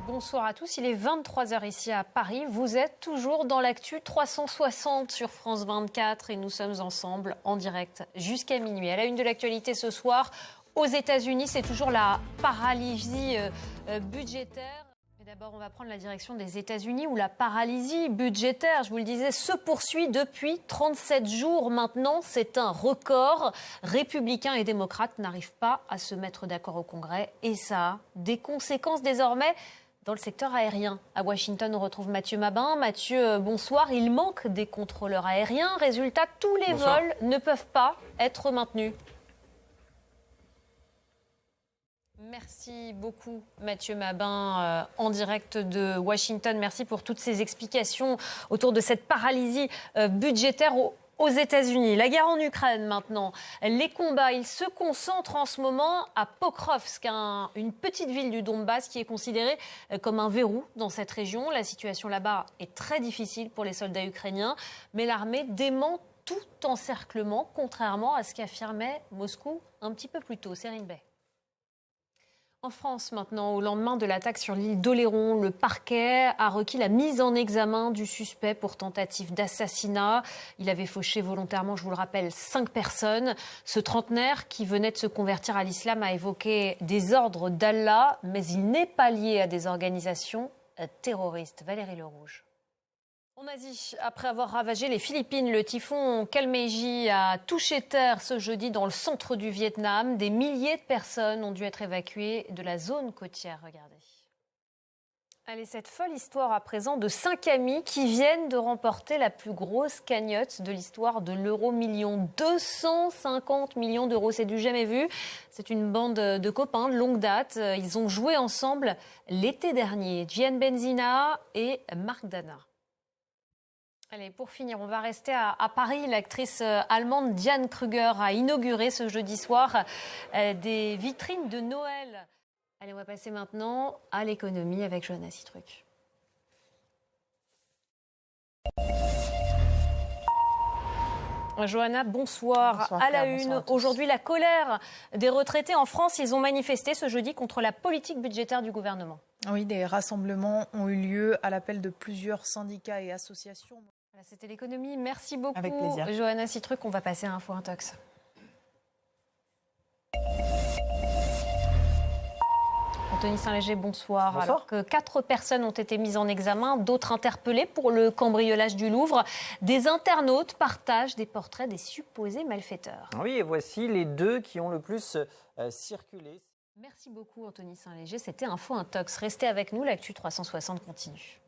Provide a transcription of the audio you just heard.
Bonsoir à tous, il est 23h ici à Paris. Vous êtes toujours dans l'actu 360 sur France 24 et nous sommes ensemble en direct jusqu'à minuit. À la une de l'actualité ce soir, aux États-Unis, c'est toujours la paralysie budgétaire. D'abord, on va prendre la direction des États-Unis où la paralysie budgétaire, je vous le disais, se poursuit depuis 37 jours maintenant. C'est un record. Républicains et démocrates n'arrivent pas à se mettre d'accord au Congrès et ça a des conséquences désormais dans le secteur aérien. À Washington, on retrouve Mathieu Mabin. Mathieu, bonsoir. Il manque des contrôleurs aériens. Résultat, tous les vols ne peuvent pas être maintenus. Merci beaucoup Mathieu Mabin en direct de Washington. Merci pour toutes ces explications autour de cette paralysie budgétaire aux États-Unis. La guerre en Ukraine maintenant. Les combats, ils se concentrent en ce moment à Pokrovsk, une petite ville du Donbass qui est considérée comme un verrou dans cette région. La situation là-bas est très difficile pour les soldats ukrainiens, mais l'armée dément tout encerclement, contrairement à ce qu'affirmait Moscou un petit peu plus tôt. Serine Bey. En France maintenant, au lendemain de l'attaque sur l'île d'Oléron, le parquet a requis la mise en examen du suspect pour tentative d'assassinat. Il avait fauché volontairement, je vous le rappelle, 5 personnes. Ce trentenaire qui venait de se convertir à l'islam a évoqué des ordres d'Allah, mais il n'est pas lié à des organisations terroristes. Valérie Lerouge. En Asie, après avoir ravagé les Philippines, le typhon Kalmeji a touché terre ce jeudi dans le centre du Vietnam. Des milliers de personnes ont dû être évacuées de la zone côtière. Regardez. Allez, cette folle histoire à présent de 5 amis qui viennent de remporter la plus grosse cagnotte de l'histoire de l'euro-million. 250 millions d'euros, c'est du jamais vu. C'est une bande de copains de longue date. Ils ont joué ensemble l'été dernier. Gian Benzina et Marc Dana. Allez, pour finir, on va rester à Paris. L'actrice allemande Diane Kruger a inauguré ce jeudi soir des vitrines de Noël. Allez, on va passer maintenant à l'économie avec Johanna Citruc. Johanna, bonsoir. Bonsoir à Claire, la une, à aujourd'hui, la colère des retraités en France. Ils ont manifesté ce jeudi contre la politique budgétaire du gouvernement. Oui, des rassemblements ont eu lieu à l'appel de plusieurs syndicats et associations. Voilà, c'était l'économie. Merci beaucoup, avec plaisir. Johanna Citruc. On va passer à Info Intox. Anthony Saint-Léger, bonsoir. Bonsoir. Alors que 4 personnes ont été mises en examen, d'autres interpellées pour le cambriolage du Louvre, des internautes partagent des portraits des supposés malfaiteurs. Oui, et voici les 2 qui ont le plus circulé. Merci beaucoup Anthony Saint-Léger, c'était Info Intox. Restez avec nous, l'actu 360 continue.